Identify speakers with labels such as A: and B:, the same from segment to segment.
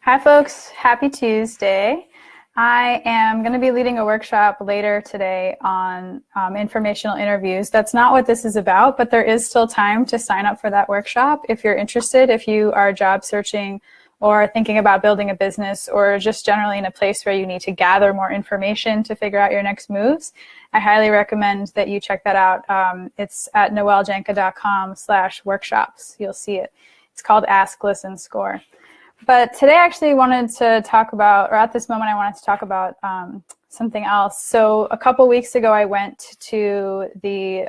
A: Hi, folks. Happy Tuesday. I am going to be leading a workshop later today on informational interviews. That's not what this is about, but there is still time to sign up for that workshop if you're interested, if you are job searching or thinking about building a business or just generally in a place where you need to gather more information to figure out your next moves. I highly recommend that you check that out. It's at noeljanka.com/workshops. You'll see it. It's called Ask, Listen, Score. But today I actually wanted to talk about, or at this moment I wanted to talk about something else. So a couple weeks ago I went to the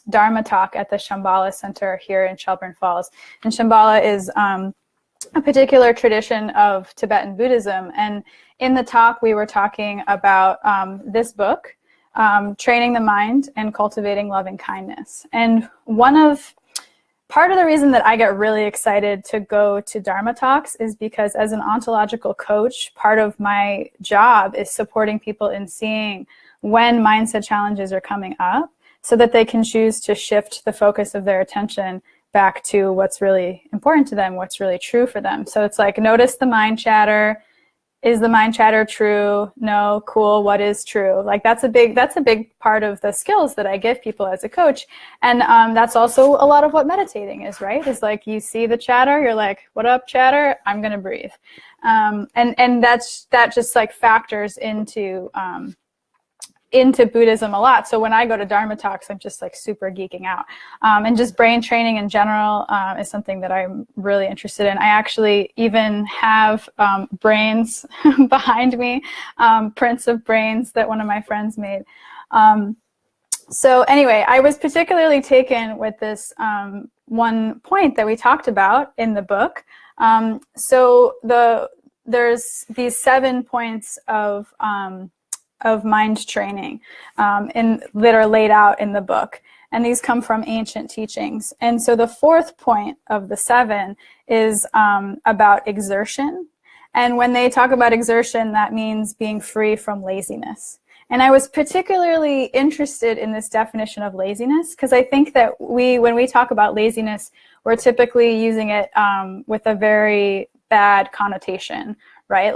A: Dharma talk at the Shambhala Center here in Shelburne Falls. And Shambhala is a particular tradition of Tibetan Buddhism. And in the talk we were talking about this book, Training the Mind and Cultivating Loving Kindness. And part of the reason that I get really excited to go to Dharma talks is because as an ontological coach, part of my job is supporting people in seeing when mindset challenges are coming up so that they can choose to shift the focus of their attention back to what's really important to them, what's really true for them. So it's like, notice the mind chatter. Is the mind chatter true? No. Cool. What is true? Like that's a big part of the skills that I give people as a coach. And that's also a lot of what meditating is, right? Is like you see the chatter, you're like, what up, chatter? I'm going to breathe. And that just like factors into Buddhism a lot. So when I go to Dharma talks, I'm just like super geeking out. And just brain training in general is something that I'm really interested in. I actually even have brains behind me, prints of brains that one of my friends made. So anyway, I was particularly taken with this one point that we talked about in the book. So there's these 7 points of mind training that are laid out in the book. And these come from ancient teachings. And so the 4th point of the 7 is about exertion. And when they talk about exertion, that means being free from laziness. And I was particularly interested in this definition of laziness because I think that when we talk about laziness, we're typically using it with a very bad connotation, right?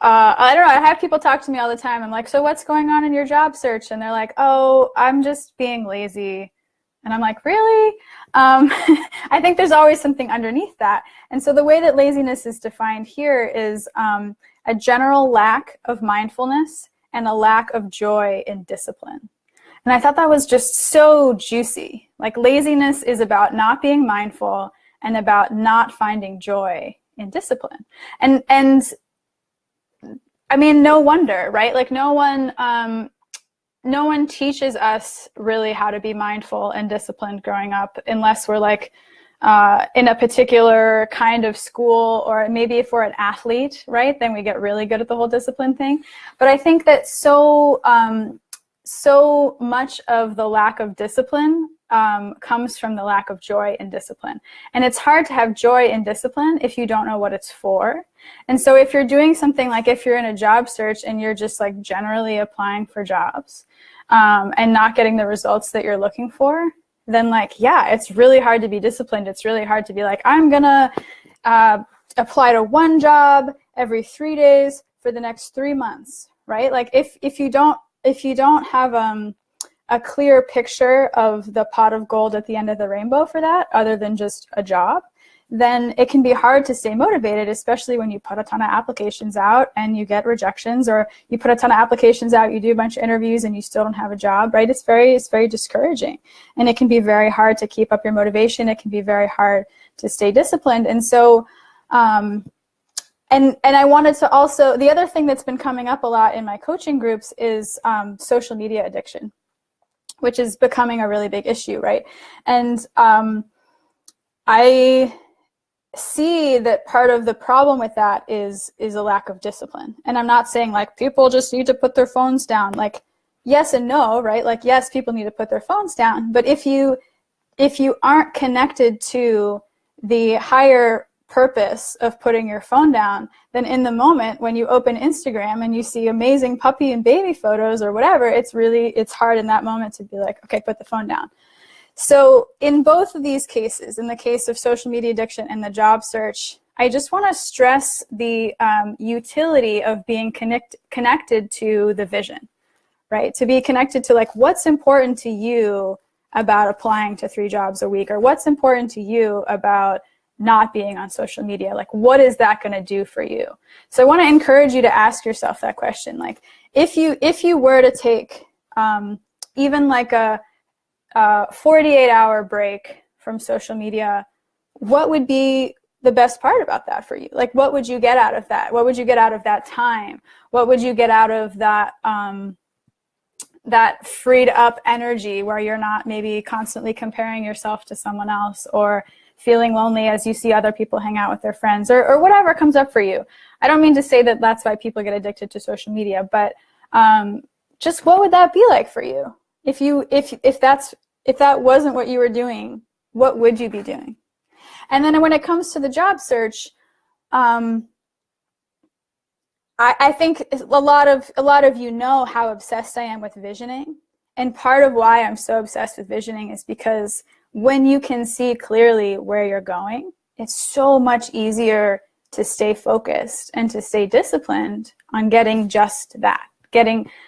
A: I don't know, I have people talk to me all the time. I'm like, so what's going on in your job search? And they're like, oh, I'm just being lazy. And I'm like, really? I think there's always something underneath that. And so the way that laziness is defined here is a general lack of mindfulness and a lack of joy in discipline. And I thought that was just so juicy. Like laziness is about not being mindful and about not finding joy in discipline. And I mean, no wonder, right? Like no one teaches us really how to be mindful and disciplined growing up unless we're like in a particular kind of school, or maybe if we're an athlete, right? Then we get really good at the whole discipline thing. But I think that so much of the lack of discipline comes from the lack of joy in discipline. And it's hard to have joy in discipline if you don't know what it's for. And so if you're doing something like if you're in a job search and you're just like generally applying for jobs and not getting the results that you're looking for, then like, yeah, it's really hard to be disciplined. It's really hard to be like, I'm going to apply to one job every 3 days for the next 3 months, right? Like if you don't have a clear picture of the pot of gold at the end of the rainbow for that, other than just a job, then it can be hard to stay motivated, especially when you put a ton of applications out and you get rejections, or you put a ton of applications out, you do a bunch of interviews and you still don't have a job, right? It's very discouraging. And it can be very hard to keep up your motivation. It can be very hard to stay disciplined. And so, and I wanted to also, the other thing that's been coming up a lot in my coaching groups is social media addiction, which is becoming a really big issue, right? And I see that part of the problem with that is a lack of discipline. And I'm not saying like people just need to put their phones down. Like yes and no, right? Like yes, people need to put their phones down, but if you aren't connected to the higher purpose of putting your phone down, then in the moment when you open Instagram and you see amazing puppy and baby photos or whatever, it's hard in that moment to be like, okay, put the phone down. So in both of these cases, in the case of social media addiction and the job search, I just want to stress the utility of being connected to the vision, right? To be connected to like what's important to you about applying to 3 jobs a week, or what's important to you about not being on social media. Like, what is that going to do for you? So I want to encourage you to ask yourself that question. Like, if you were to take even like a 48-hour break from social media, what would be the best part about that for you? Like, what would you get out of that? What would you get out of that time? What would you get out of that that freed up energy where you're not maybe constantly comparing yourself to someone else, or feeling lonely as you see other people hang out with their friends, or whatever comes up for you? I don't mean to say that that's why people get addicted to social media, but just what would that be like for you? If that wasn't what you were doing, what would you be doing? And then when it comes to the job search, I think a lot of you know how obsessed I am with visioning. And part of why I'm so obsessed with visioning is because when you can see clearly where you're going, it's so much easier to stay focused and to stay disciplined on getting just that.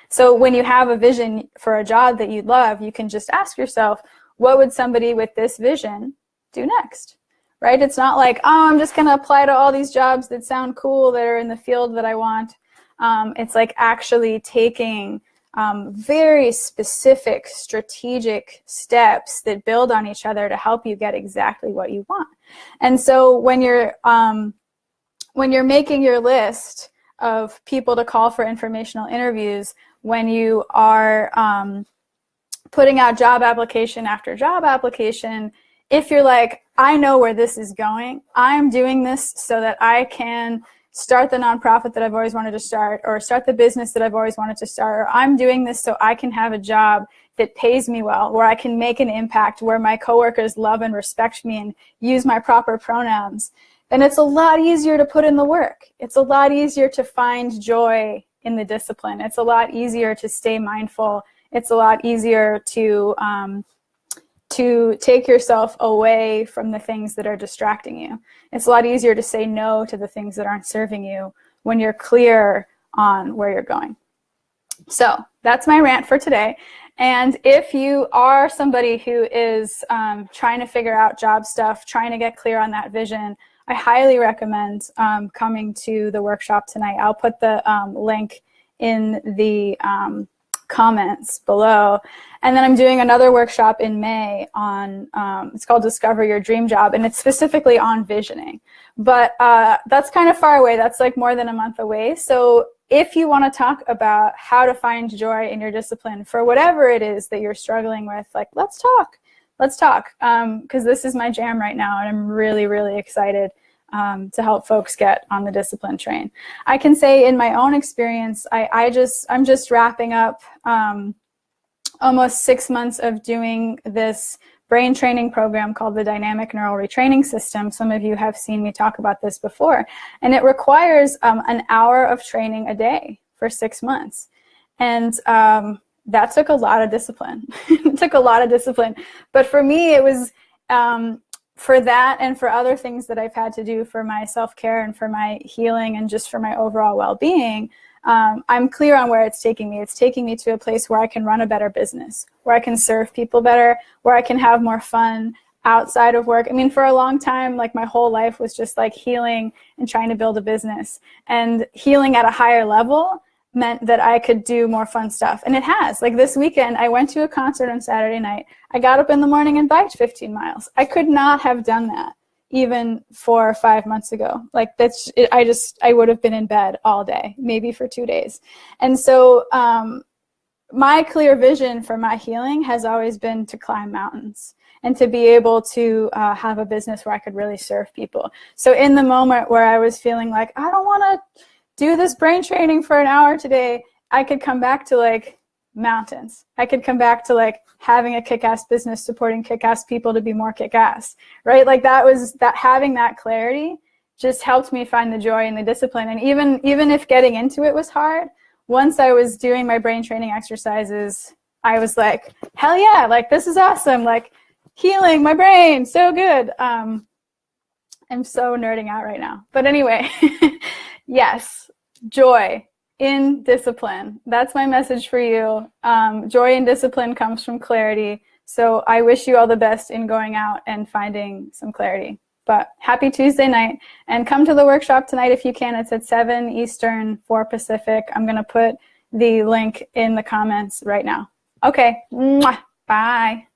A: So when you have a vision for a job that you love, you can just ask yourself, what would somebody with this vision do next? Right? It's not like, oh, I'm just going to apply to all these jobs that sound cool that are in the field that I want. It's like actually taking very specific strategic steps that build on each other to help you get exactly what you want. And so when you're making your list of people to call for informational interviews, when you are putting out job application after job application, if you're like, I know where this is going, I'm doing this so that I can start the nonprofit that I've always wanted to start, or start the business that I've always wanted to start, or I'm doing this so I can have a job that pays me well, where I can make an impact, where my coworkers love and respect me and use my proper pronouns, then it's a lot easier to put in the work. It's a lot easier to find joy in the discipline. It's a lot easier to stay mindful. It's a lot easier to take yourself away from the things that are distracting you. It's a lot easier to say no to the things that aren't serving you when you're clear on where you're going. So that's my rant for today. And if you are somebody who is trying to figure out job stuff, trying to get clear on that vision, I highly recommend coming to the workshop tonight. I'll put the link in the comments below. And then I'm doing another workshop in May on, it's called Discover Your Dream Job, and it's specifically on visioning. But that's kind of far away. That's like more than a month away. So if you want to talk about how to find joy in your discipline for whatever it is that you're struggling with, like, let's talk. Let's talk, because this is my jam right now, and I'm really, really excited to help folks get on the discipline train. I can say in my own experience, I'm just wrapping up almost 6 months of doing this brain training program called the Dynamic Neural Retraining System. Some of you have seen me talk about this before, and it requires an hour of training a day for 6 months. And that took a lot of discipline. It took a lot of discipline. But for me, it was for that and for other things that I've had to do for my self-care and for my healing and just for my overall well-being, I'm clear on where it's taking me. It's taking me to a place where I can run a better business, where I can serve people better, where I can have more fun outside of work. I mean, for a long time, like my whole life was just like healing and trying to build a business. And healing at a higher level meant that I could do more fun stuff. And it has. Like this weekend, I went to a concert on Saturday night. I got up in the morning and biked 15 miles. I could not have done that even 4 or 5 months ago. Like I would have been in bed all day, maybe for 2 days. And so my clear vision for my healing has always been to climb mountains and to be able to have a business where I could really serve people. So in the moment where I was feeling like, I don't want to do this brain training for an hour today, I could come back to like mountains. I could come back to like having a kick-ass business, supporting kick-ass people to be more kick-ass, right? Like having that clarity just helped me find the joy and the discipline. And even if getting into it was hard, once I was doing my brain training exercises, I was like, hell yeah, like this is awesome. Like Healing my brain, so good. I'm so nerding out right now. But anyway, yes, joy in discipline. That's my message for you. Joy in discipline comes from clarity. So I wish you all the best in going out and finding some clarity. But happy Tuesday night, and come to the workshop tonight if you can. It's at 7 Eastern, 4 Pacific. I'm going to put the link in the comments right now. Okay, mwah, bye.